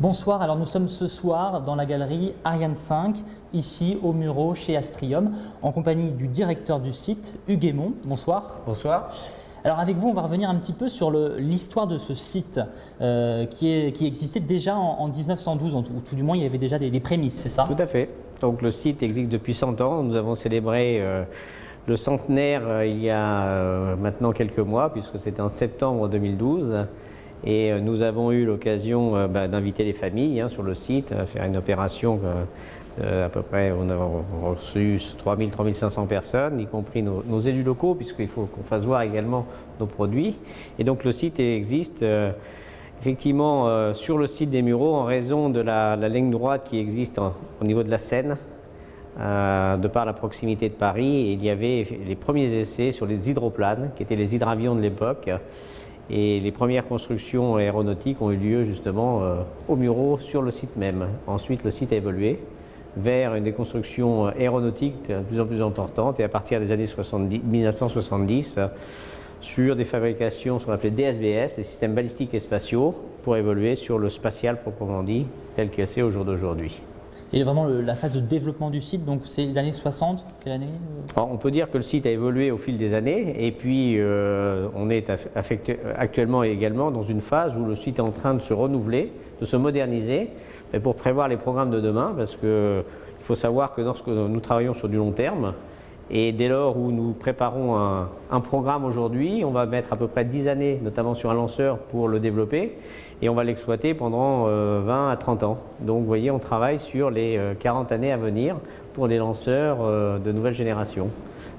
Bonsoir, alors nous sommes ce soir dans la galerie Ariane 5, ici au Muro chez Astrium, en compagnie du directeur du site, Hugues Aymon. Bonsoir. Bonsoir. Alors avec vous, on va revenir un petit peu sur l'histoire de ce site qui existait déjà en 1912, ou tout du moins il y avait déjà des prémices, c'est ça? Tout à fait. Donc le site existe depuis 100 ans. Nous avons célébré le centenaire il y a maintenant quelques mois, puisque c'était en septembre 2012. Et nous avons eu l'occasion d'inviter les familles sur le site, à faire une opération à peu près, on a reçu 3 500 personnes, y compris nos élus locaux, puisqu'il faut qu'on fasse voir également nos produits. Et donc le site existe effectivement sur le site des Mureaux en raison de la ligne droite qui existe au niveau de la Seine, de par la proximité de Paris. Et il y avait les premiers essais sur les hydroplanes, qui étaient les hydravions de l'époque. Et les premières constructions aéronautiques ont eu lieu justement aux Mureaux sur le site même. Ensuite, le site a évolué vers des constructions aéronautiques de plus en plus importantes, et à partir des années 1970, sur des fabrications, ce qu'on appelait DSBS, des systèmes balistiques et spatiaux, pour évoluer sur le spatial proprement dit, tel que c'est au jour d'aujourd'hui. Et vraiment la phase de développement du site, donc c'est les années 60, quelle année? Alors, on peut dire que le site a évolué au fil des années, et puis on est actuellement également dans une phase où le site est en train de se renouveler, de se moderniser, pour prévoir les programmes de demain, parce qu'il faut savoir que lorsque nous travaillons sur du long terme, et dès lors où nous préparons un programme aujourd'hui, on va mettre à peu près 10 années, notamment sur un lanceur, pour le développer, et on va l'exploiter pendant 20 à 30 ans. Donc vous voyez, on travaille sur les 40 années à venir pour des lanceurs de nouvelle génération.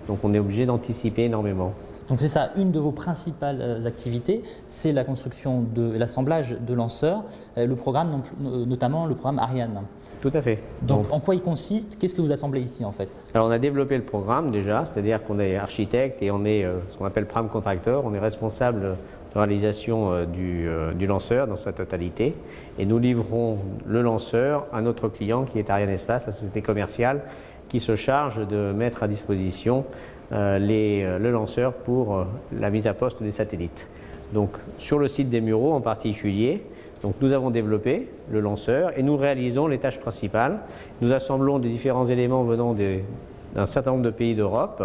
Donc on est obligé d'anticiper énormément. Donc c'est ça, une de vos principales activités, c'est la construction de l'assemblage de lanceurs, le programme, notamment le programme Ariane. Tout à fait. Donc en quoi il consiste? Qu'est-ce que vous assemblez ici en fait? Alors on a développé le programme déjà, c'est-à-dire qu'on est architecte et on est ce qu'on appelle prime contracteur, on est responsable de réalisation du lanceur dans sa totalité, et nous livrons le lanceur à notre client qui est Ariane Espace, la société commerciale qui se charge de mettre à disposition le lanceur pour la mise à poste des satellites. Donc sur le site des Mureaux en particulier, donc nous avons développé le lanceur et nous réalisons les tâches principales. Nous assemblons des différents éléments venant d'un certain nombre de pays d'Europe,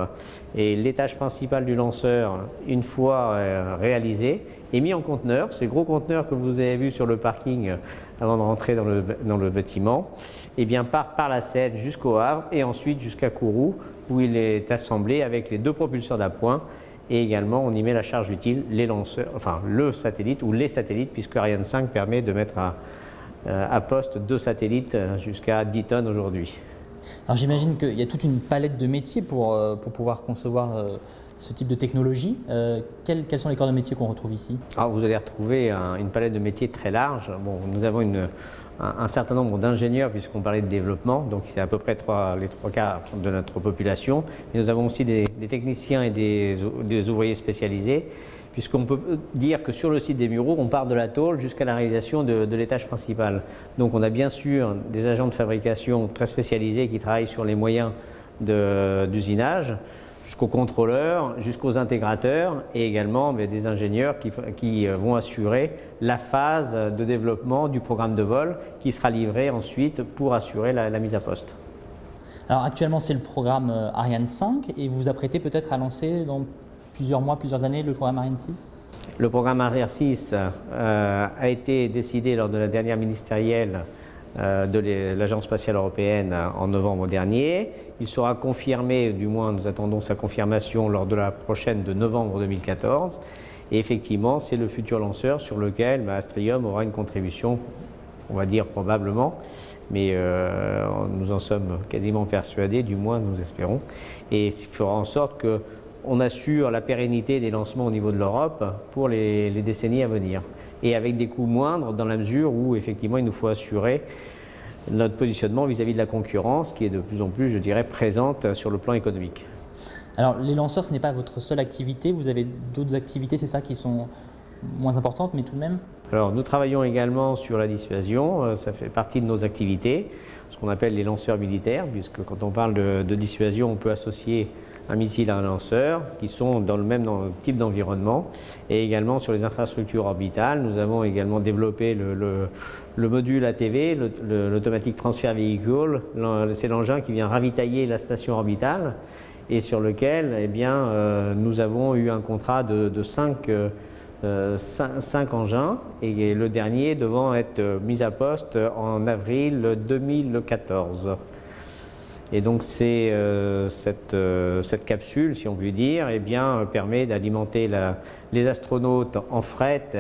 et les tâches principales du lanceur, une fois réalisées, est mis en conteneur. Ces gros conteneurs que vous avez vus sur le parking avant de rentrer dans le bâtiment, et bien partent par la Seine jusqu'au Havre et ensuite jusqu'à Kourou, où il est assemblé avec les deux propulseurs d'appoint. Et également, on y met la charge utile, les lanceurs, enfin le satellite ou les satellites, puisque Ariane 5 permet de mettre à poste 2 satellites jusqu'à 10 tonnes aujourd'hui. Alors j'imagine qu'il y a toute une palette de métiers pour pouvoir concevoir ce type de technologie. Quels sont les corps de métier qu'on retrouve ici? Alors, vous allez retrouver une palette de métiers très large. Bon, nous avons un certain nombre d'ingénieurs, puisqu'on parlait de développement, donc c'est à peu près les 3/4 de notre population. Et nous avons aussi des techniciens et des ouvriers spécialisés, puisqu'on peut dire que sur le site des Mureaux, on part de la tôle jusqu'à la réalisation de l'étage principal. Donc on a bien sûr des agents de fabrication très spécialisés qui travaillent sur les moyens d'usinage, jusqu'aux contrôleurs, jusqu'aux intégrateurs, et également des ingénieurs qui vont assurer la phase de développement du programme de vol qui sera livré ensuite pour assurer la mise à poste. Alors actuellement c'est le programme Ariane 5 et vous vous apprêtez peut-être à lancer dans plusieurs mois, plusieurs années le programme Ariane 6? Le programme Ariane 6 a été décidé lors de la dernière ministérielle de l'Agence spatiale européenne en novembre dernier. Il sera confirmé, du moins nous attendons sa confirmation lors de la prochaine de novembre 2014. Et effectivement, c'est le futur lanceur sur lequel Astrium aura une contribution, on va dire probablement, mais nous en sommes quasiment persuadés, du moins nous espérons. Et ce fera en sorte qu'on assure la pérennité des lancements au niveau de l'Europe pour les décennies à venir. Et avec des coûts moindres dans la mesure où effectivement il nous faut assurer notre positionnement vis-à-vis de la concurrence qui est de plus en plus, je dirais, présente sur le plan économique. Alors les lanceurs, ce n'est pas votre seule activité, vous avez d'autres activités, c'est ça, qui sont moins importantes, mais tout de même? Alors nous travaillons également sur la dissuasion, ça fait partie de nos activités, ce qu'on appelle les lanceurs militaires, puisque quand on parle de dissuasion, on peut associer un missile à un lanceur, qui sont dans le même type d'environnement. Et également sur les infrastructures orbitales, nous avons également développé le module ATV, l'Automatic Transfer Vehicle. C'est l'engin qui vient ravitailler la station orbitale et sur lequel eh bien, nous avons eu un contrat de 5 engins, et le dernier devant être mis à poste en avril 2014. Et donc cette capsule, si on veut dire, eh bien, permet d'alimenter les astronautes en fret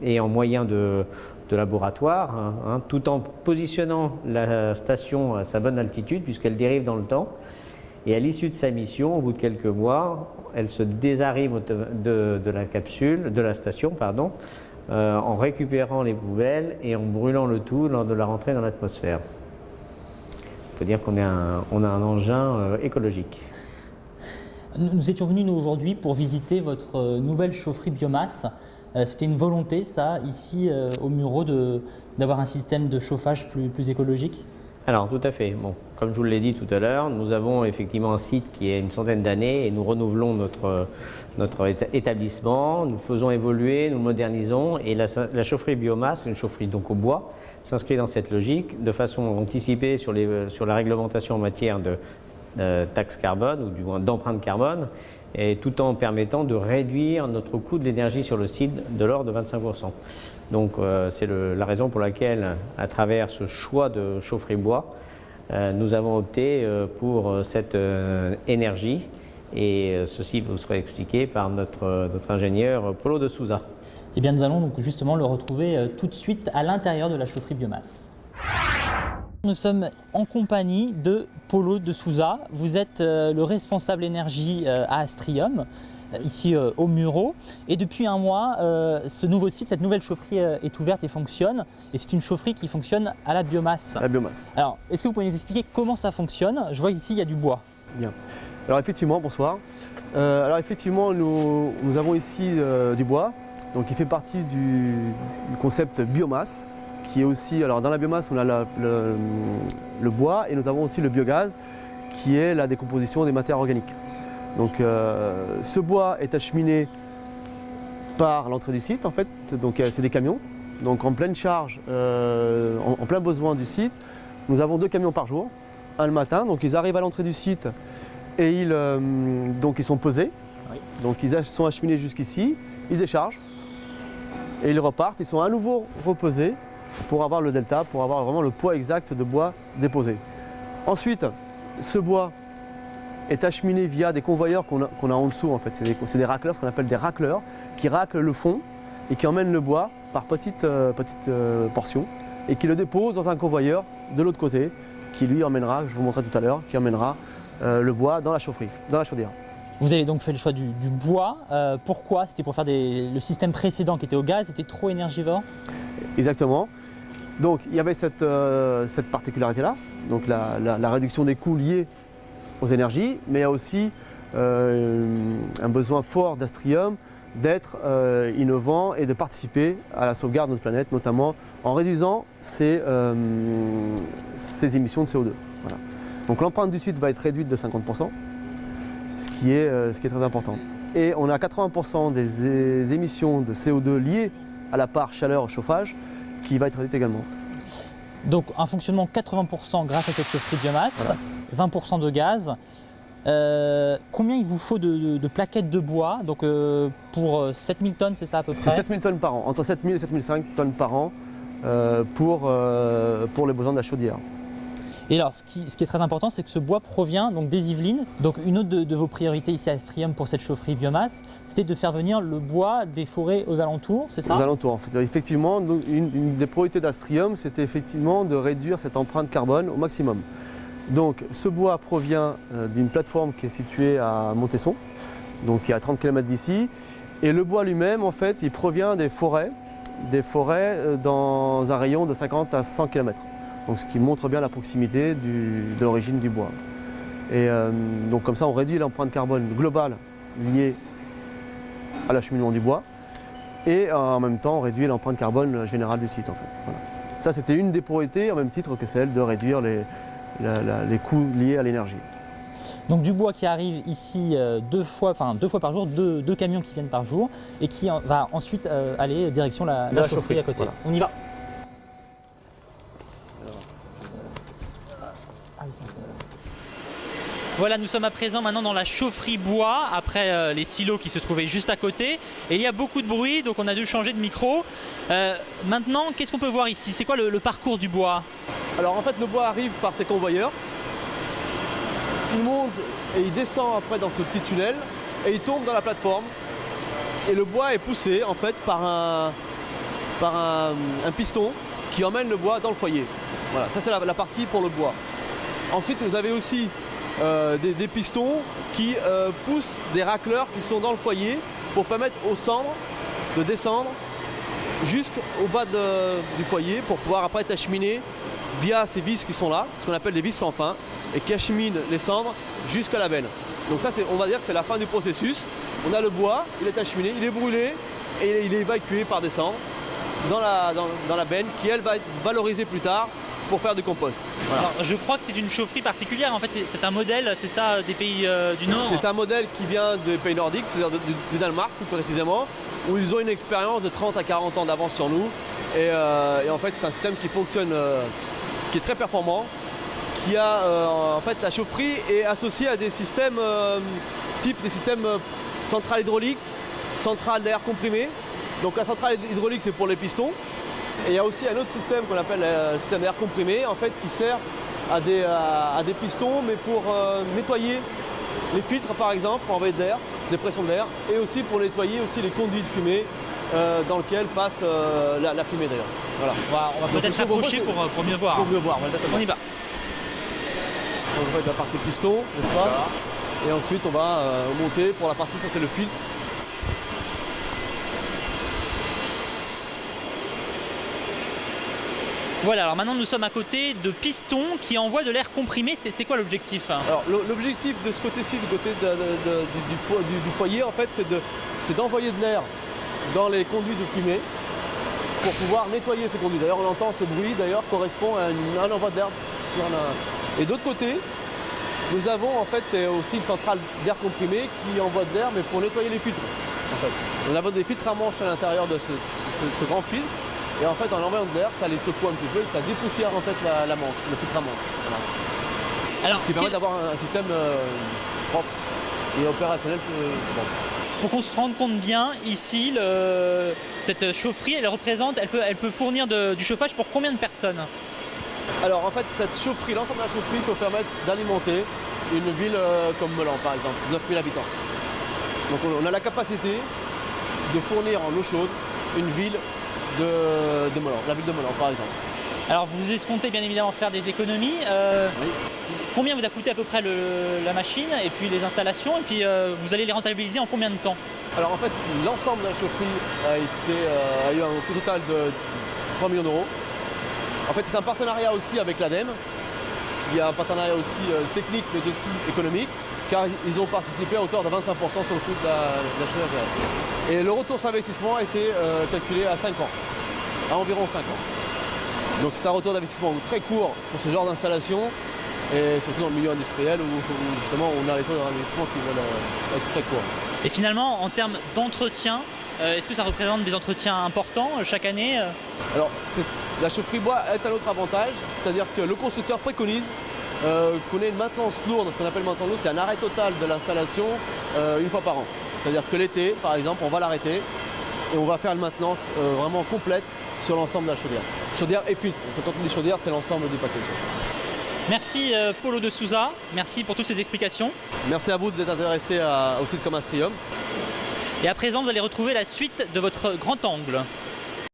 et en moyens de laboratoire, tout en positionnant la station à sa bonne altitude puisqu'elle dérive dans le temps. Et à l'issue de sa mission, au bout de quelques mois, elle se désarrive de la capsule, de la station, pardon, en récupérant les poubelles et en brûlant le tout lors de la rentrée dans l'atmosphère. Il faut dire qu'on a un engin écologique. Nous étions venus, nous, aujourd'hui, pour visiter votre nouvelle chaufferie biomasse. C'était une volonté, ça, ici, au Mureau, d'avoir un système de chauffage plus écologique? Alors, tout à fait. Bon, comme je vous l'ai dit tout à l'heure, nous avons effectivement un site qui a une centaine d'années et nous renouvelons notre établissement, nous faisons évoluer, nous modernisons, et la chaufferie biomasse, une chaufferie donc au bois, s'inscrit dans cette logique de façon anticipée sur la réglementation en matière de taxe carbone, ou du moins d'empreinte carbone, et tout en permettant de réduire notre coût de l'énergie sur le site de l'ordre de 25%. Donc c'est la raison pour laquelle, à travers ce choix de chaufferie bois, nous avons opté pour cette énergie, et ceci vous sera expliqué par notre ingénieur Paulo de Souza. Eh bien, nous allons donc justement le retrouver tout de suite à l'intérieur de la chaufferie biomasse. Nous sommes en compagnie de Paulo de Souza. Vous êtes le responsable énergie à Astrium, ici au Mureau. Et depuis un mois, ce nouveau site, cette nouvelle chaufferie est ouverte et fonctionne. Et c'est une chaufferie qui fonctionne à la biomasse. La biomasse. Alors, est-ce que vous pouvez nous expliquer comment ça fonctionne? Je vois ici, il y a du bois. Bien. Alors effectivement, bonsoir. Alors effectivement, nous avons ici du bois. Donc il fait partie du concept biomasse, qui est aussi, alors dans la biomasse, on a le bois, et nous avons aussi le biogaz, qui est la décomposition des matières organiques. Donc ce bois est acheminé par l'entrée du site, en fait. Donc c'est des camions. Donc en pleine charge, en plein besoin du site, nous avons 2 camions par jour. Un le matin, donc ils arrivent à l'entrée du site et ils sont pesés. Oui. Donc ils sont acheminés jusqu'ici, ils déchargent et ils repartent. Ils sont à nouveau repesés pour avoir le delta, pour avoir vraiment le poids exact de bois déposé. Ensuite, ce bois est acheminé via des convoyeurs qu'on a en dessous, en fait. C'est des racleurs, ce qu'on appelle des racleurs, qui raclent le fond et qui emmènent le bois par petites portions et qui le déposent dans un convoyeur de l'autre côté, qui lui emmènera, je vous montrerai tout à l'heure, qui emmènera le bois dans la chaufferie, dans la chaudière. Vous avez donc fait le choix du bois. Pourquoi? C'était pour faire le système précédent qui était au gaz, était trop énergivore? Exactement. Donc il y avait cette particularité-là, donc la réduction des coûts liés aux énergies, mais il y a aussi un besoin fort d'Astrium d'être innovant et de participer à la sauvegarde de notre planète, notamment en réduisant ses émissions de CO2. Voilà. Donc l'empreinte du site va être réduite de 50%, ce qui est très important. Et on a 80% des émissions de CO2 liées à la part chaleur chauffage qui va être réduite également. Donc un fonctionnement 80% grâce à cette chaufferie biomasse, voilà. 20% de gaz. Combien il vous faut de plaquettes de bois? Donc pour 7000 tonnes, c'est ça à peu près? C'est 7000 tonnes par an, entre 7000 et 7005 tonnes par an pour les besoins de la chaudière. Et alors, ce qui est très important, c'est que ce bois provient donc des Yvelines. Donc une autre de vos priorités ici à Astrium pour cette chaufferie biomasse, c'était de faire venir le bois des forêts aux alentours, c'est ça? Aux alentours, en fait. Effectivement, une des priorités d'Astrium, c'était effectivement de réduire cette empreinte carbone au maximum. Donc ce bois provient d'une plateforme qui est située à Montesson, donc qui est à 30 km d'ici. Et le bois lui-même, en fait, il provient des forêts dans un rayon de 50 à 100 km. Donc ce qui montre bien la proximité de l'origine du bois. Et donc comme ça, on réduit l'empreinte carbone globale liée à l'acheminement du bois. Et en même temps, on réduit l'empreinte carbone générale du site. En fait. Voilà. Ça, c'était une des priorités, au même titre que celle de réduire les coûts liés à l'énergie. Donc du bois qui arrive ici deux fois par jour, deux camions qui viennent par jour et qui va ensuite aller direction la chaufferie à côté. Voilà. On y va. Voilà, nous sommes à présent maintenant dans la chaufferie bois, après les silos qui se trouvaient juste à côté. Et il y a beaucoup de bruit, donc on a dû changer de micro. Maintenant, qu'est-ce qu'on peut voir ici? C'est quoi le parcours du bois? Alors en fait le bois arrive par ces convoyeurs, il monte et il descend après dans ce petit tunnel et il tombe dans la plateforme. Et le bois est poussé en fait par un piston qui emmène le bois dans le foyer. Voilà, ça c'est la partie pour le bois. Ensuite vous avez aussi des pistons qui poussent des racleurs qui sont dans le foyer pour permettre aux cendres de descendre jusqu'au bas du foyer pour pouvoir après être acheminées via ces vis qui sont là, ce qu'on appelle des vis sans fin, et qui acheminent les cendres jusqu'à la benne. Donc ça, on va dire que c'est la fin du processus. On a le bois, il est acheminé, il est brûlé et il est évacué par des cendres dans la benne qui, elle, va être valorisée plus tard pour faire du compost. Voilà. Alors, je crois que c'est une chaufferie particulière, en fait c'est un modèle, c'est ça, des pays du Nord? C'est un modèle qui vient des pays nordiques, c'est-à-dire du Danemark plus précisément, où ils ont une expérience de 30 à 40 ans d'avance sur nous. Et en fait c'est un système qui fonctionne, qui est très performant, qui a en fait la chaufferie est associée à des systèmes type des systèmes centrales hydrauliques, centrales d'air comprimé. Donc la centrale hydraulique c'est pour les pistons. Et il y a aussi un autre système qu'on appelle le système d'air comprimé, en fait, qui sert à des pistons, mais pour nettoyer les filtres, par exemple, pour envoyer de l'air, des pressions d'air, et aussi pour nettoyer aussi les conduits de fumée dans lesquels passe la fumée d'ailleurs. Voilà. Wow, on va peut-être s'approcher pour mieux voir. Pour mieux voir, voilà, on y va. On va être la partie piston, n'est-ce pas? Et ensuite on va monter pour la partie, ça c'est le filtre. Voilà, alors maintenant nous sommes à côté de pistons qui envoient de l'air comprimé. C'est quoi l'objectif? Alors l'objectif de ce côté-ci, du côté du foyer, en fait, c'est d'envoyer de l'air dans les conduits de fumée pour pouvoir nettoyer ces conduits. D'ailleurs, on entend ce bruit, d'ailleurs, correspond à un envoi d'air. Et d'autre côté, nous avons, en fait, c'est aussi une centrale d'air comprimé qui envoie de l'air, mais pour nettoyer les filtres. En fait. On a des filtres à manche à l'intérieur de ce grand filtre. Et en fait, en envoyant de l'air, ça les secoue un petit peu, ça dépoussière en fait la manche, le filtre à manche. Voilà. Alors, ce qui permet d'avoir un système propre et opérationnel. Bon. Pour qu'on se rende compte bien, ici, cette chaufferie, elle peut fournir du chauffage pour combien de personnes? Alors en fait, cette chaufferie, l'ensemble de la chaufferie peut permettre d'alimenter une ville comme Meulan, par exemple, 9000 habitants. Donc on a la capacité de fournir en eau chaude une ville de Meulan, la ville de Meulan par exemple. Alors vous escomptez bien évidemment faire des économies. Oui. Combien vous a coûté à peu près la machine et puis les installations, et puis vous allez les rentabiliser en combien de temps? Alors en fait, l'ensemble de la chaufferie a eu un coût total de 3 millions d'euros. En fait, c'est un partenariat aussi avec l'ADEME, qui a un partenariat aussi technique mais aussi économique, car ils ont participé à hauteur de 25% sur le coût de la chaufferie. Et le retour sur investissement a été calculé à 5 ans, à environ 5 ans. Donc c'est un retour d'investissement très court pour ce genre d'installation, et surtout dans le milieu industriel où justement on a les taux d'investissement qui veulent être très courts. Et finalement, en termes d'entretien, est-ce que ça représente des entretiens importants chaque année? Alors la chaufferie bois est un autre avantage, c'est-à-dire que le constructeur préconise qu'on ait une maintenance lourde. Ce qu'on appelle maintenance lourde, c'est un arrêt total de l'installation une fois par an. C'est-à-dire que l'été, par exemple, on va l'arrêter et on va faire une maintenance vraiment complète sur l'ensemble de la chaudière. Chaudière et filtre, parce que quand on dit chaudière, c'est l'ensemble du package. Merci Paulo de Souza, merci pour toutes ces explications. Merci à vous d'être intéressé au site Comastrium. Et à présent, vous allez retrouver la suite de votre grand angle.